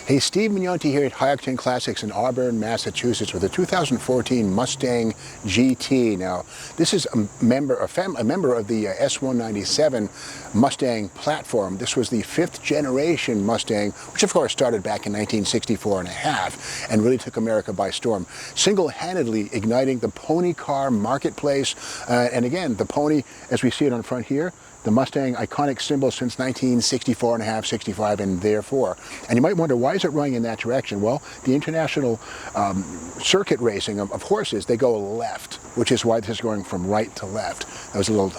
Hey, Steve Mignonti here at High-Octane Classics in Auburn, Massachusetts with a 2014 Mustang GT. Now, this is a member of the S197 Mustang platform. This was the 5th generation Mustang, which of course started back in 1964 and a half and really took America by storm, single-handedly igniting the pony car marketplace. And again, the pony, as we see it on front here, the Mustang, iconic symbol since 1964 and a half, 65, and therefore. And you might wonder, why is it running in that direction? Well, the international circuit racing of horses, they go left, which is why this is going from right to left. That was a little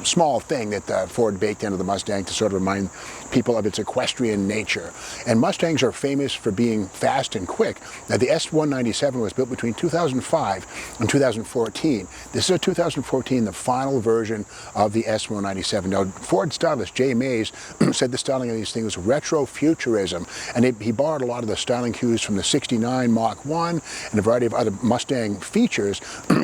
small thing that Ford baked into the Mustang to sort of remind people of its equestrian nature. And Mustangs are famous for being fast and quick. Now, the S197 was built between 2005 and 2014. This is a 2014, the final version of the S197. Now, Ford stylist Jay Mays said the styling of these things was retro-futurism, and he borrowed a lot of the styling cues from the 69 Mach 1 and a variety of other Mustang features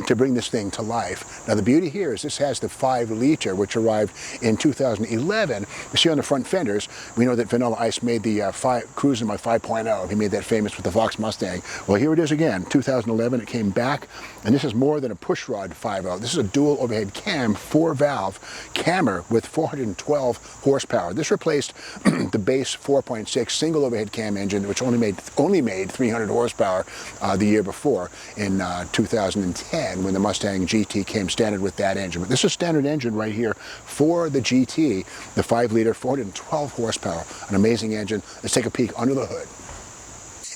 to bring this thing to life. Now, the beauty here is this has the 5-liter, which arrived in 2011. You see on the front fenders, we know that Vanilla Ice made the Cruising by 5.0. He made that famous with the Fox Mustang. Well, here it is again, 2011. It came back, and this is more than a pushrod 5.0. This is a dual overhead cam, 4-valve cammer with 412 horsepower. This replaced the base 4.6 single overhead cam engine, which only made 300 horsepower the year before in 2010 when the Mustang GT came standard with that engine. But this is a standard engine right here for the GT, the 5-liter, 412 horsepower, an amazing engine. Let's take a peek under the hood.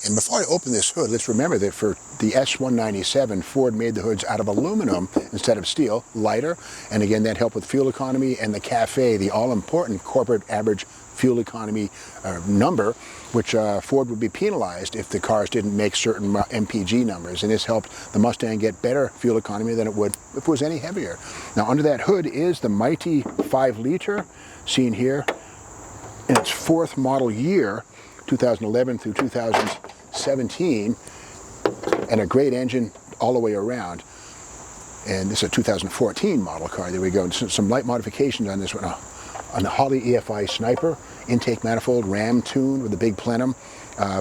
And before I open this hood, let's remember that for the S197, Ford made the hoods out of aluminum instead of steel, lighter, and again, that helped with fuel economy and the CAFE, the all-important corporate average fuel economy number, which Ford would be penalized if the cars didn't make certain MPG numbers, and this helped the Mustang get better fuel economy than it would if it was any heavier. Now, under that hood is the mighty 5-liter, seen here in its 4th model year, 2011 through 2017, and a great engine all the way around. And this is a 2014 model car. There we go. Some light modifications on this one. On the Holley EFI Sniper, intake manifold, ram tuned with a big plenum.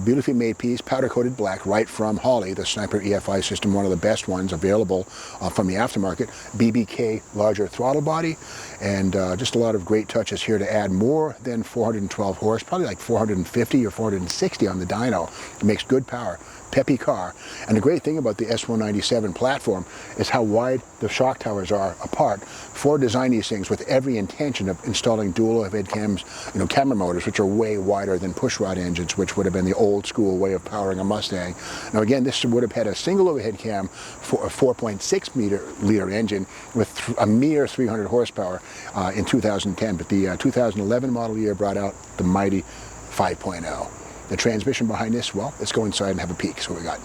Beautifully made piece, powder-coated black, right from Holley, the Sniper EFI system, one of the best ones available from the aftermarket. BBK larger throttle body, and just a lot of great touches here to add more than 412 horse, probably like 450 or 460 on the dyno. It makes good power. Peppy car. And the great thing about the S197 platform is how wide the shock towers are apart. Ford designed these things with every intention of installing dual overhead cams, camera motors, which are way wider than pushrod engines, which would have been the old school way of powering a Mustang. Now again, this would have had a single overhead cam for a 4.6 liter engine with a mere 300 horsepower in 2010, but the 2011 model year brought out the mighty 5.0. The transmission behind this, well, let's go inside and have a peek. So what we got.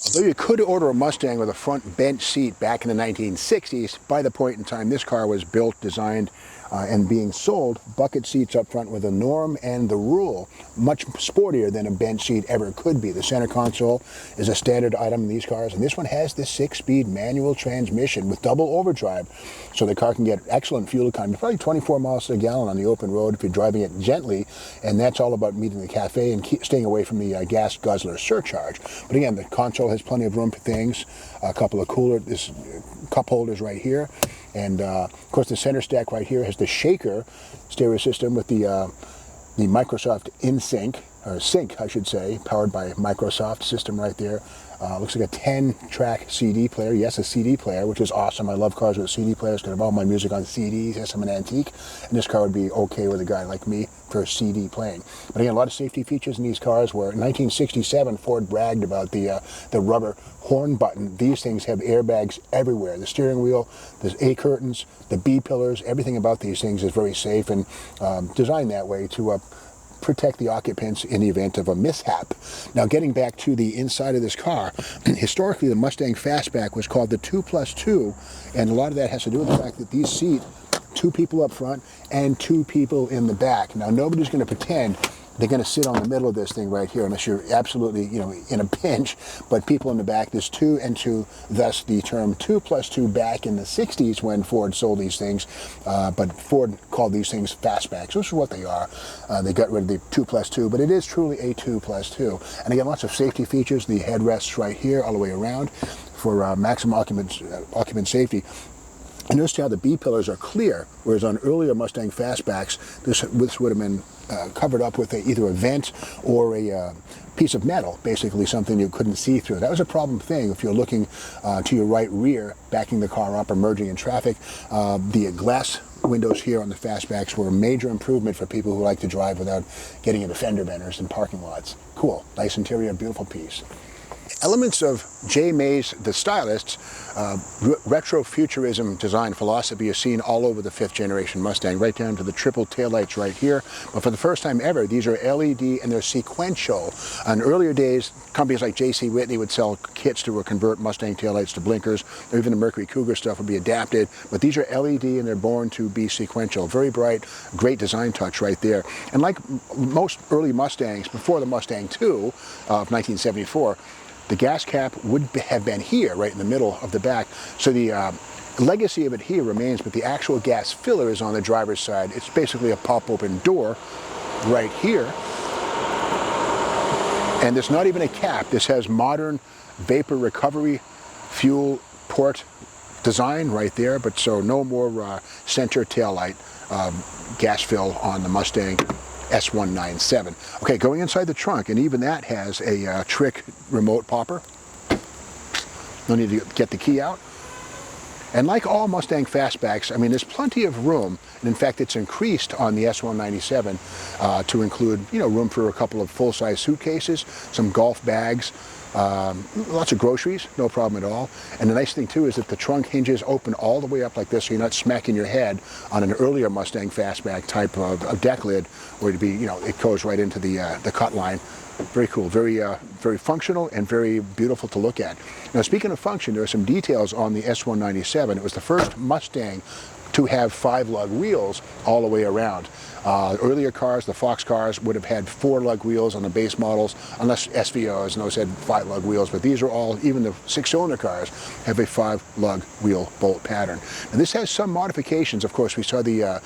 Although you could order a Mustang with a front bench seat back in the 1960s, by the point in time this car was built, designed, and being sold, bucket seats up front were the norm and the rule. Much sportier than a bench seat ever could be. The center console is a standard item in these cars, and this one has the 6-speed manual transmission with double overdrive, so the car can get excellent fuel economy, probably 24 miles a gallon on the open road if you're driving it gently, and that's all about meeting the CAFE and staying away from the gas guzzler surcharge. But again, the console has plenty of room for things, a couple of cup holders right here, and of course the center stack right here has the shaker stereo system with the Microsoft InSync, or Sync I should say, powered by Microsoft system right there. Looks like a 10-track CD player. Yes, a CD player, which is awesome. I love cars with CD players because I have all my music on CDs. Yes, I'm an antique, and this car would be okay with a guy like me for CD playing. But again, a lot of safety features in these cars where in 1967 Ford bragged about the rubber horn button. These things have airbags everywhere. The steering wheel, the A curtains, the B pillars, everything about these things is very safe and designed that way to protect the occupants in the event of a mishap. Now, getting back to the inside of this car, historically the Mustang Fastback was called the 2+2, and a lot of that has to do with the fact that these seat 2 people up front and 2 people in the back. Now, nobody's going to pretend they're going to sit on the middle of this thing right here, unless you're absolutely, you know, in a pinch. But people in the back, there's 2 and 2, thus the term 2+2 back in the 60s when Ford sold these things. But Ford called these things fastbacks, which is what they are. They got rid of the 2+2, but it is truly a 2+2. And again, lots of safety features. The headrests right here all the way around for maximum occupant safety. And notice how the B-pillars are clear, whereas on earlier Mustang fastbacks, this would have been covered up with either a vent or a piece of metal, basically something you couldn't see through. That was a problem thing if you're looking to your right rear, backing the car up or merging in traffic. The glass windows here on the fastbacks were a major improvement for people who like to drive without getting into fender benders in parking lots. Cool, nice interior, beautiful piece. Elements of J. May's The Stylist's retro-futurism design philosophy is seen all over the 5th generation Mustang, right down to the triple taillights right here. But for the first time ever, these are LED and they're sequential. In earlier days, companies like J.C. Whitney would sell kits to convert Mustang taillights to blinkers, or even the Mercury Cougar stuff would be adapted. But these are LED and they're born to be sequential. Very bright, great design touch right there. And like most early Mustangs, before the Mustang II of 1974, the gas cap would have been here, right in the middle of the back. So the legacy of it here remains, but the actual gas filler is on the driver's side. It's basically a pop-open door right here. And there's not even a cap. This has modern vapor recovery fuel port design right there, but so no more center taillight gas fill on the Mustang S197. Okay, going inside the trunk, and even that has a trick remote popper. No need to get the key out. And like all Mustang fastbacks, I mean, there's plenty of room, and in fact, it's increased on the S197 to include, you know, room for a couple of full-size suitcases, some golf bags, lots of groceries, no problem at all. And the nice thing too is that the trunk hinges open all the way up like this, so you're not smacking your head on an earlier Mustang fastback type of deck lid, where it'd be, you know, it goes right into the cut line. Very cool, very functional and very beautiful to look at. Now, speaking of function, there are some details on the S197. It was the first Mustang to have 5-lug wheels all the way around. Earlier cars, the Fox cars, would have had 4-lug wheels on the base models, unless SVOs, and those had 5-lug wheels, but these are all, even the 6-cylinder cars, have a 5-lug wheel bolt pattern. And this has some modifications. Of course, we saw the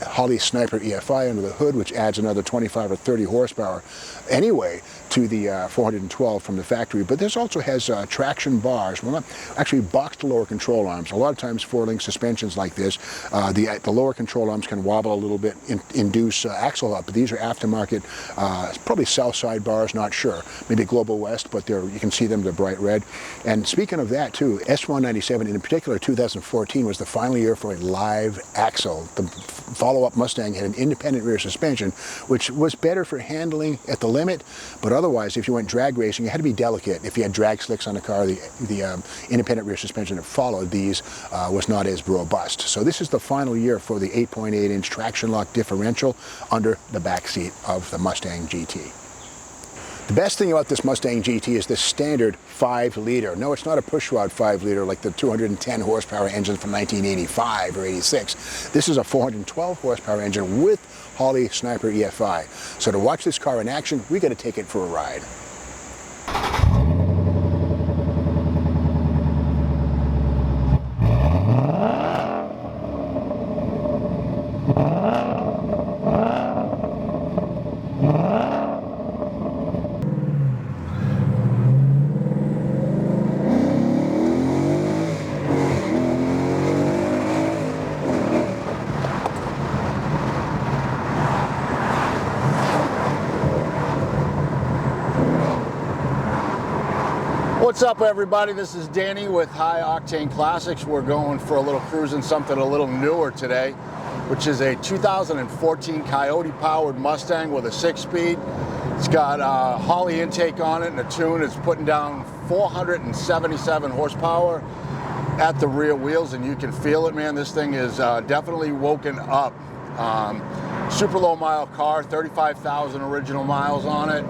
Holley Sniper EFI under the hood, which adds another 25 or 30 horsepower anyway to the 412 from the factory, but this also has traction bars, well, not actually boxed lower control arms. A lot of times 4-link suspensions like this, the lower control arms can wobble a little bit, induce axle up, but these are aftermarket, probably south side bars, not sure, maybe Global West, but you can see them, they're bright red. And speaking of that too, S197, in particular 2014, was the final year for a live axle. The follow-up Mustang had an independent rear suspension, which was better for handling at the limit, but otherwise, if you went drag racing, you had to be delicate. If you had drag slicks on the car, the independent rear suspension that followed these was not as robust. So this is the final year for the 8.8-inch traction lock differential under the back seat of the Mustang GT. The best thing about this Mustang GT is the standard 5-liter. No, it's not a pushrod 5-liter like the 210 horsepower engine from 1985 or 86. This is a 412 horsepower engine with Holley Sniper EFI. So to watch this car in action, we got to take it for a ride. What's up, everybody? This is Danny with High Octane Classics. We're going for a little cruising, something a little newer today, which is a 2014 Coyote powered Mustang with a 6-speed. It's got a Holley intake on it and a tune. It's putting down 477 horsepower at the rear wheels, and you can feel it, man. This thing is definitely woken up. Super low mile car, 35,000 original miles on it.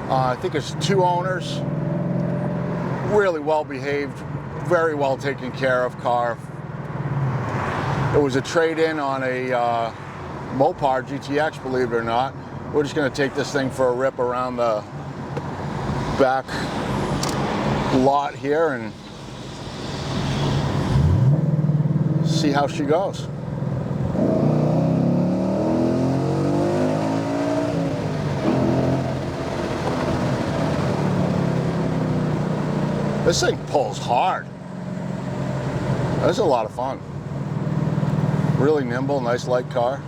I think it's 2 owners. Really well behaved, very well taken care of car. It was a trade-in on a Mopar GTX, believe it or not. we're just gonna take this thing for a rip around the back lot here and see how she goes. This thing pulls hard. That's a lot of fun. Really nimble, nice light car.